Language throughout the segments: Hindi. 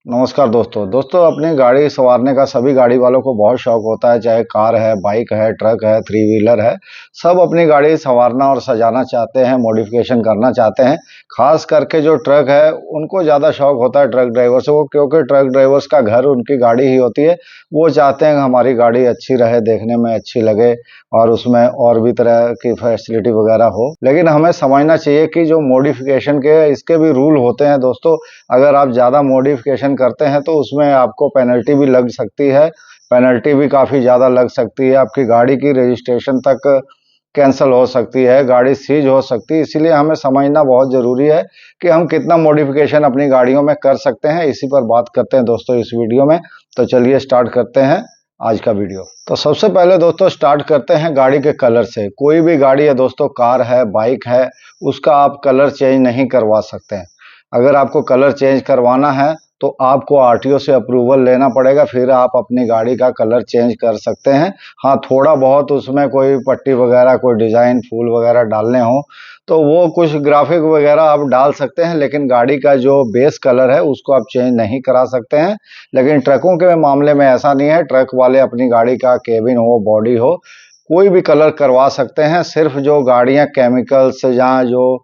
नमस्कार दोस्तों अपनी गाड़ी संवारने का सभी गाड़ी वालों को बहुत शौक होता है। चाहे कार है, बाइक है, ट्रक है, थ्री व्हीलर है, सब अपनी गाड़ी संवारना और सजाना चाहते हैं, मॉडिफिकेशन करना चाहते हैं। खास करके जो ट्रक है उनको ज़्यादा शौक होता है ट्रक ड्राइवर से, वो क्योंकि ट्रक ड्राइवर्स का घर उनकी गाड़ी ही होती है। वो चाहते हैं हमारी गाड़ी अच्छी रहे, देखने में अच्छी लगे और उसमें और भी तरह की फैसिलिटी वगैरह हो। लेकिन हमें समझना चाहिए कि जो मॉडिफिकेशन के इसके भी रूल होते हैं दोस्तों। अगर आप ज़्यादा मॉडिफिकेशन करते हैं तो उसमें आपको पेनल्टी भी लग सकती है। पेनल्टी भी काफ़ी ज़्यादा लग सकती है, आपकी गाड़ी की रजिस्ट्रेशन तक कैंसिल हो सकती है, गाड़ी सीज हो सकती है। इसीलिए हमें समझना बहुत ज़रूरी है कि हम कितना मॉडिफिकेशन अपनी गाड़ियों में कर सकते हैं। इसी पर बात करते हैं दोस्तों इस वीडियो में। तो चलिए स्टार्ट करते हैं आज का वीडियो। तो सबसे पहले दोस्तों स्टार्ट करते हैं गाड़ी के कलर से। कोई भी गाड़ी है दोस्तों, कार है, बाइक है, उसका आप कलर चेंज नहीं करवा सकते हैं। अगर आपको कलर चेंज करवाना है तो आपको आरटीओ से अप्रूवल लेना पड़ेगा, फिर आप अपनी गाड़ी का कलर चेंज कर सकते हैं। हाँ, थोड़ा बहुत उसमें कोई पट्टी वगैरह, कोई डिज़ाइन, फूल वगैरह डालने हो तो वो कुछ ग्राफिक वगैरह आप डाल सकते हैं, लेकिन गाड़ी का जो बेस कलर है उसको आप चेंज नहीं करा सकते हैं। लेकिन ट्रकों के मामले में ऐसा नहीं है। ट्रक वाले अपनी गाड़ी का केबिन हो, बॉडी हो, कोई भी कलर करवा सकते हैं। सिर्फ जो गाड़ियाँ केमिकल्स या जो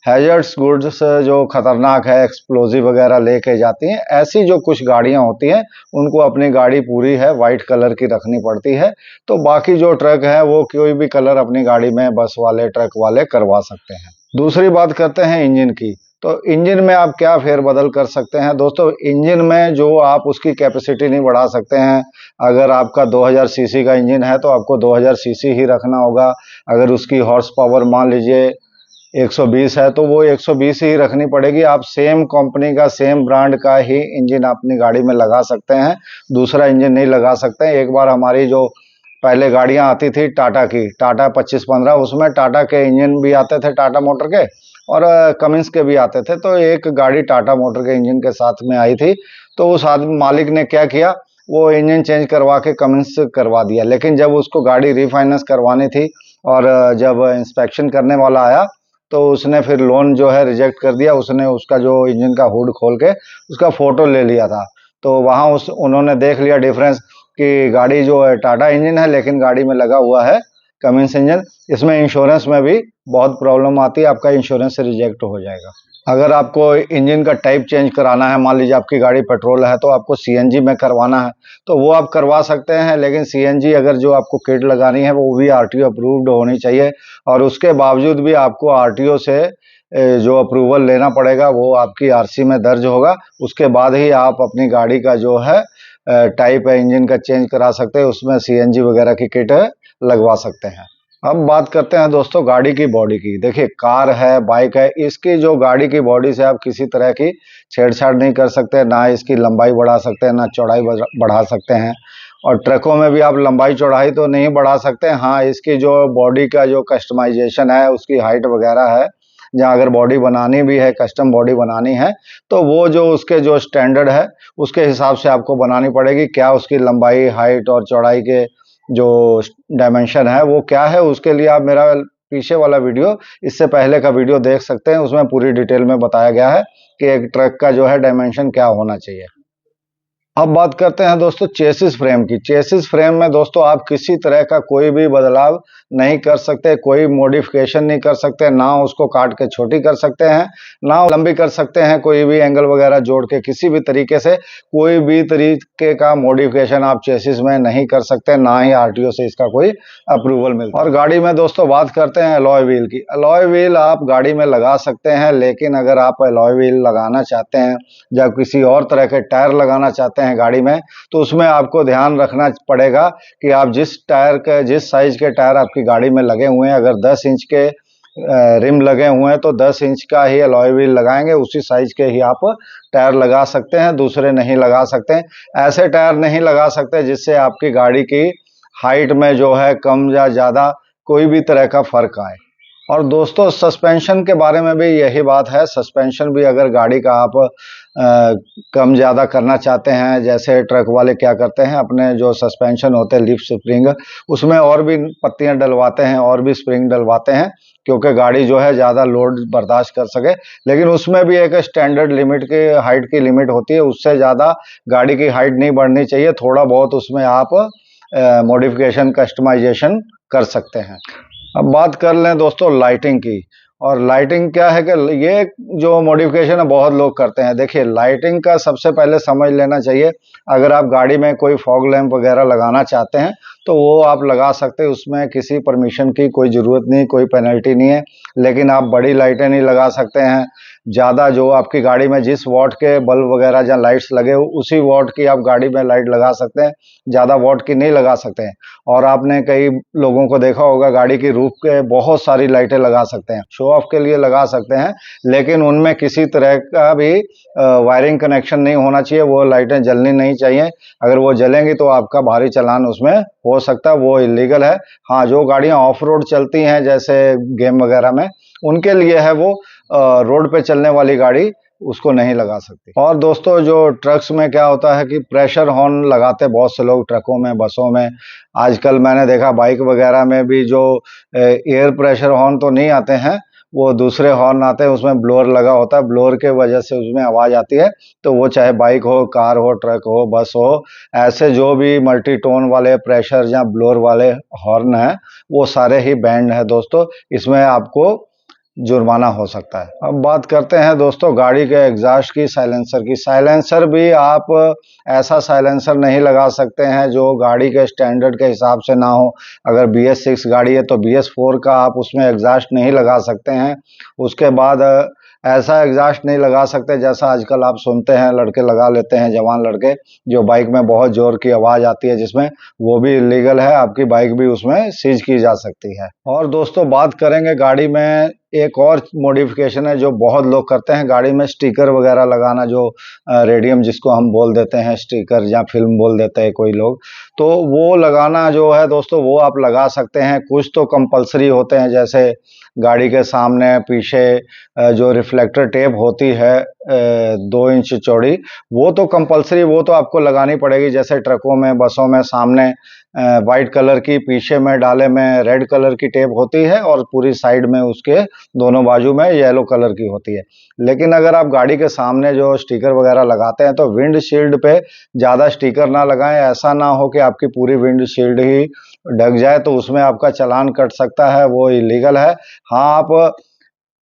हैजर्ड्स गुड्स जो खतरनाक है, एक्सप्लोजिव वगैरह लेके जाती हैं, ऐसी जो कुछ गाड़ियां होती हैं उनको अपनी गाड़ी पूरी है वाइट कलर की रखनी पड़ती है। तो बाकी जो ट्रक है वो कोई भी कलर अपनी गाड़ी में बस वाले, ट्रक वाले करवा सकते हैं। दूसरी बात करते हैं इंजन की। तो इंजन में आप क्या फेरबदल कर सकते हैं दोस्तों। इंजन में जो आप उसकी कैपेसिटी नहीं बढ़ा सकते हैं। अगर आपका 2000 सीसी का इंजन है तो आपको 2000 सीसी ही रखना होगा। अगर उसकी हॉर्स पावर मान लीजिए 120 है तो वो 120 ही रखनी पड़ेगी। आप सेम कंपनी का, सेम ब्रांड का ही इंजन अपनी गाड़ी में लगा सकते हैं, दूसरा इंजन नहीं लगा सकते हैं। एक बार हमारी जो पहले गाड़ियां आती थी टाटा की, टाटा 2515, उसमें टाटा के इंजन भी आते थे, टाटा मोटर के, और कमिंस के भी आते थे। तो एक गाड़ी टाटा मोटर के इंजन के साथ में आई थी, तो उस आदमी मालिक ने क्या किया, वो इंजन चेंज करवा के कमिंस करवा दिया। लेकिन जब उसको गाड़ी रीफाइनेंस करवानी थी और जब इंस्पेक्शन करने वाला आया तो उसने फिर लोन जो है रिजेक्ट कर दिया। उसने उसका जो इंजन का हुड खोल के उसका फोटो ले लिया था। तो वहाँ उन्होंने देख लिया डिफरेंस कि गाड़ी जो है टाटा इंजन है लेकिन गाड़ी में लगा हुआ है कमिंस इंजन। इसमें इंश्योरेंस में भी बहुत प्रॉब्लम आती है, आपका इंश्योरेंस से रिजेक्ट हो जाएगा। अगर आपको इंजन का टाइप चेंज कराना है, मान लीजिए आपकी गाड़ी पेट्रोल है तो आपको सीएनजी में करवाना है तो वो आप करवा सकते हैं। लेकिन सीएनजी अगर जो आपको किट लगानी है वो भी आरटीओ अप्रूव्ड होनी चाहिए, और उसके बावजूद भी आपको आरटीओ से जो अप्रूवल लेना पड़ेगा वो आपकी आरसी में दर्ज होगा। उसके बाद ही आप अपनी गाड़ी का जो है टाइप है इंजन का चेंज करा सकते हैं, उसमें सीएनजी वगैरह की किट लगवा सकते हैं। अब बात करते हैं दोस्तों गाड़ी की बॉडी की। देखिए, कार है, बाइक है, इसकी जो गाड़ी की बॉडी से आप किसी तरह की छेड़छाड़ नहीं कर सकते, ना इसकी लंबाई बढ़ा सकते हैं, ना चौड़ाई बढ़ा सकते हैं। और ट्रकों में भी आप लंबाई चौड़ाई तो नहीं बढ़ा सकते। हाँ, इसकी जो बॉडी का जो कस्टमाइजेशन है, उसकी हाइट वगैरह है, जहाँ अगर बॉडी बनानी भी है, कस्टम बॉडी बनानी है, तो वो जो उसके जो स्टैंडर्ड है उसके हिसाब से आपको बनानी पड़ेगी। क्या उसकी लंबाई, हाइट और चौड़ाई के जो डायमेंशन है वो क्या है, उसके लिए आप मेरा पीछे वाला वीडियो, इससे पहले का वीडियो देख सकते हैं। उसमें पूरी डिटेल में बताया गया है कि एक ट्रक का जो है डायमेंशन क्या होना चाहिए। अब बात करते हैं दोस्तों चेसिस फ्रेम की। चेसिस फ्रेम में दोस्तों आप किसी तरह का कोई भी बदलाव नहीं कर सकते, कोई मॉडिफिकेशन नहीं कर सकते, ना उसको काट के छोटी कर सकते हैं, ना लंबी कर सकते हैं। कोई भी एंगल वगैरह जोड़ के किसी भी तरीके से कोई भी तरीके का मॉडिफिकेशन आप चेसिस में नहीं कर सकते, ना ही आरटीओ से इसका कोई अप्रूवल मिलता है। और गाड़ी में दोस्तों बात करते हैं अलॉय व्हील की। अलॉय व्हील आप गाड़ी में लगा सकते हैं, लेकिन अगर आप अलॉय व्हील लगाना चाहते हैं या किसी और तरह के टायर लगाना चाहते हैं गाड़ी में, तो उसमें आपको ध्यान रखना पड़ेगा कि आप जिस टायर के, जिस साइज के टायर आपकी गाड़ी में लगे हुए हैं, अगर 10 इंच के रिम लगे हुए हैं तो 10 इंच का ही अलॉय व्हील लगाएंगे, उसी साइज के ही आप टायर लगा सकते हैं, दूसरे नहीं लगा सकते। ऐसे टायर नहीं लगा सकते जिससे आपकी गाड़ी की हाइट में जो है कम या ज़्यादा कोई भी तरह का फर्क आए। और दोस्तों सस्पेंशन के बारे में भी यही बात है। सस्पेंशन भी अगर गाड़ी का आप कम ज़्यादा करना चाहते हैं, जैसे ट्रक वाले क्या करते हैं, अपने जो सस्पेंशन होते हैं लीफ स्प्रिंग, उसमें और भी पत्तियां डलवाते हैं और भी स्प्रिंग डलवाते हैं, क्योंकि गाड़ी जो है ज़्यादा लोड बर्दाश्त कर सके। लेकिन उसमें भी एक स्टैंडर्ड लिमिट की हाइट की लिमिट होती है, उससे ज़्यादा गाड़ी की हाइट नहीं बढ़नी चाहिए। थोड़ा बहुत उसमें आप मॉडिफिकेशन कस्टमाइजेशन कर सकते हैं। अब बात कर लें दोस्तों लाइटिंग की। और लाइटिंग क्या है कि ये जो मॉडिफिकेशन है बहुत लोग करते हैं। देखिए लाइटिंग का सबसे पहले समझ लेना चाहिए, अगर आप गाड़ी में कोई फॉग लैंप वगैरह लगाना चाहते हैं तो वो आप लगा सकते हैं, उसमें किसी परमिशन की कोई ज़रूरत नहीं, कोई पेनल्टी नहीं है। लेकिन आप बड़ी लाइटें नहीं लगा सकते हैं। ज़्यादा जो आपकी गाड़ी में जिस वॉट के बल्ब वगैरह या लाइट्स लगे उसी वॉट की आप गाड़ी में लाइट लगा सकते हैं, ज़्यादा वॉट की नहीं लगा सकते हैं। और आपने कई लोगों को देखा होगा गाड़ी की रूफ के बहुत सारी लाइटें लगा सकते हैं, शो ऑफ के लिए लगा सकते हैं, लेकिन उनमें किसी तरह का भी वायरिंग कनेक्शन नहीं होना चाहिए, वो लाइटें जलनी नहीं चाहिए। अगर वो जलेंगी तो आपका भारी चालान उसमें हो सकता है, वो इलीगल है। हाँ, जो गाड़ियां ऑफ रोड चलती हैं जैसे गेम वगैरह में, उनके लिए है वो, रोड पे चलने वाली गाड़ी उसको नहीं लगा सकती। और दोस्तों जो ट्रक्स में क्या होता है कि प्रेशर हॉर्न लगाते बहुत से लोग ट्रकों में, बसों में। आजकल मैंने देखा बाइक वगैरह में भी जो एयर प्रेशर हॉर्न तो नहीं आते हैं, वो दूसरे हॉर्न आते हैं, उसमें ब्लोअर लगा होता है, ब्लोअर के वजह से उसमें आवाज़ आती है। तो वो चाहे बाइक हो, कार हो, ट्रक हो, बस हो, ऐसे जो भी मल्टी टोन वाले प्रेशर या ब्लोअर वाले हॉर्न हैं वो सारे ही बैंड है दोस्तों, इसमें आपको जुर्माना हो सकता है। अब बात करते हैं दोस्तों गाड़ी के एग्जॉस्ट की, साइलेंसर की। साइलेंसर भी आप ऐसा साइलेंसर नहीं लगा सकते हैं जो गाड़ी के स्टैंडर्ड के हिसाब से ना हो। अगर BS6 गाड़ी है तो BS4 का आप उसमें एग्जॉस्ट नहीं लगा सकते हैं। उसके बाद ऐसा एग्जॉस्ट नहीं लगा सकते जैसा आजकल आप सुनते हैं, लड़के लगा लेते हैं, जवान लड़के, जो बाइक में बहुत जोर की आवाज़ आती है जिसमें, वो भी इलीगल है, आपकी बाइक भी उसमें सीज की जा सकती है। और दोस्तों बात करेंगे गाड़ी में एक और मॉडिफिकेशन है जो बहुत लोग करते हैं, गाड़ी में स्टिकर वगैरह लगाना, जो रेडियम जिसको हम बोल देते हैं, स्टिकर या फिल्म बोल देते हैं कोई लोग, तो वो लगाना जो है दोस्तों वो आप लगा सकते हैं। कुछ तो कंपलसरी होते हैं, जैसे गाड़ी के सामने पीछे जो रिफ्लेक्टर टेप होती है 2 इंच चौड़ी, वो तो कंपलसरी, वो तो आपको लगानी पड़ेगी। जैसे ट्रकों में, बसों में सामने वाइट कलर की, पीछे में डाले में रेड कलर की टेप होती है और पूरी साइड में उसके दोनों बाजू में येलो कलर की होती है। लेकिन अगर आप गाड़ी के सामने जो स्टिकर वगैरह लगाते हैं तो विंड शील्ड पे ज़्यादा स्टिकर ना लगाएं। ऐसा ना हो कि आपकी पूरी विंड शील्ड ही ढक जाए, तो उसमें आपका चालान कट सकता है, वो इलीगल है। हाँ, आप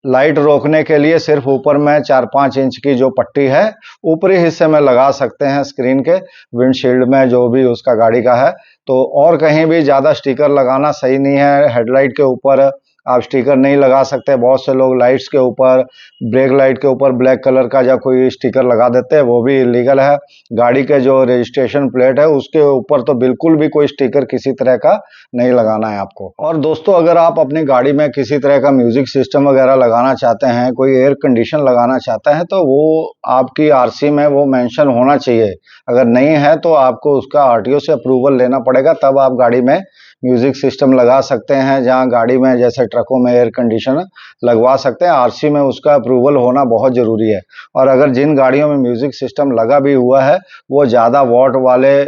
लाइट रोकने के लिए सिर्फ ऊपर में 4-5 इंच की जो पट्टी है ऊपरी हिस्से में लगा सकते हैं स्क्रीन के, विंडशील्ड में जो भी उसका गाड़ी का है। तो और कहीं भी ज़्यादा स्टिकर लगाना सही नहीं है। हेडलाइट के ऊपर आप स्टिकर नहीं लगा सकते। बहुत से लोग लाइट्स के ऊपर, ब्रेक लाइट के ऊपर ब्लैक कलर का या कोई स्टिकर लगा देते हैं, वो भी इलीगल है। गाड़ी के जो रजिस्ट्रेशन प्लेट है उसके ऊपर तो बिल्कुल भी कोई स्टिकर किसी तरह का नहीं लगाना है आपको। और दोस्तों अगर आप अपनी गाड़ी में किसी तरह का म्यूजिक सिस्टम वगैरह लगाना चाहते हैं, कोई एयर कंडीशन लगाना चाहते हैं, तो वो आपकी आरसी में वो मेंशन होना चाहिए। अगर नहीं है तो आपको उसका आरटीओ से अप्रूवल लेना पड़ेगा, तब आप गाड़ी में म्यूजिक सिस्टम लगा सकते हैं। जहां गाड़ी में जैसे ट्रकों में एयर कंडीशनर लगवा सकते हैं, आरसी में उसका अप्रूवल होना बहुत ज़रूरी है। और अगर जिन गाड़ियों में म्यूजिक सिस्टम लगा भी हुआ है वो ज़्यादा वॉट वाले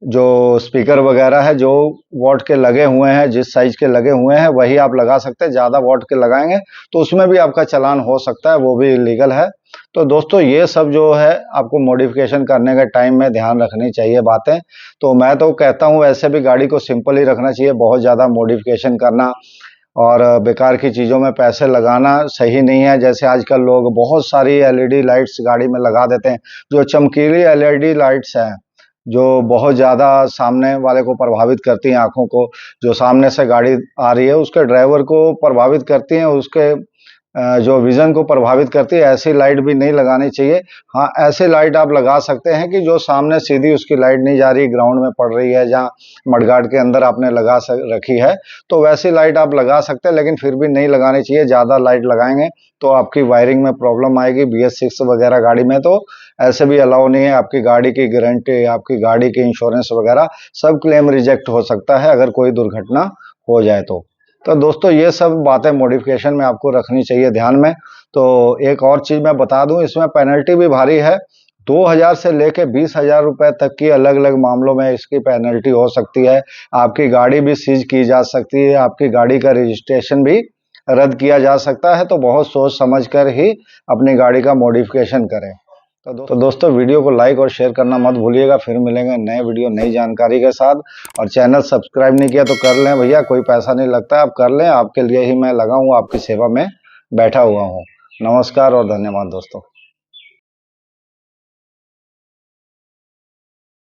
जो स्पीकर वगैरह है, जो वॉट के लगे हुए हैं, जिस साइज के लगे हुए हैं वही आप लगा सकते हैं। ज़्यादा वॉट के लगाएंगे तो उसमें भी आपका चालान हो सकता है, वो भी इलीगल है। तो दोस्तों ये सब जो है आपको मॉडिफिकेशन करने के टाइम में ध्यान रखनी चाहिए बातें। तो मैं तो कहता हूँ वैसे भी गाड़ी को सिंपल ही रखना चाहिए। बहुत ज़्यादा मॉडिफिकेशन करना और बेकार की चीज़ों में पैसे लगाना सही नहीं है। जैसे आजकल लोग बहुत सारी एलईडी लाइट्स गाड़ी में लगा देते हैं, जो चमकीली एलईडी लाइट्स हैं, जो बहुत ज़्यादा सामने वाले को प्रभावित करती हैं, आँखों को, जो सामने से गाड़ी आ रही है उसके ड्राइवर को प्रभावित करती हैं, उसके जो विज़न को प्रभावित करती है। ऐसी लाइट भी नहीं लगानी चाहिए। हाँ, ऐसी लाइट आप लगा सकते हैं कि जो सामने सीधी उसकी लाइट नहीं जा रही, ग्राउंड में पड़ रही है, जहाँ मडगार्ड के अंदर आपने लगा रखी है, तो वैसी लाइट आप लगा सकते हैं, लेकिन फिर भी नहीं लगानी चाहिए। ज़्यादा लाइट लगाएंगे तो आपकी वायरिंग में प्रॉब्लम आएगी। BS6 वगैरह गाड़ी में तो ऐसे भी अलाउ नहीं है। आपकी गाड़ी की गारंटी, आपकी गाड़ी की इंश्योरेंस वगैरह सब क्लेम रिजेक्ट हो सकता है अगर कोई दुर्घटना हो जाए तो। तो दोस्तों ये सब बातें मॉडिफिकेशन में आपको रखनी चाहिए ध्यान में। तो एक और चीज़ मैं बता दूं, इसमें पेनल्टी भी भारी है। 2000 से लेके 20,000 रुपए तक की अलग अलग मामलों में इसकी पेनल्टी हो सकती है। आपकी गाड़ी भी सीज की जा सकती है, आपकी गाड़ी का रजिस्ट्रेशन भी रद्द किया जा सकता है, तो बहुत सोच समझ कर ही अपनी गाड़ी का मॉडिफिकेशन करें। तो दोस्तों, वीडियो को लाइक और शेयर करना मत भूलिएगा। फिर मिलेंगे नए वीडियो नई जानकारी के साथ। और चैनल सब्सक्राइब नहीं किया तो कर लें भैया, कोई पैसा नहीं लगता, आप कर लें, आपके लिए ही मैं लगा हूँ, आपकी सेवा में बैठा हुआ हूँ। नमस्कार और धन्यवाद दोस्तों।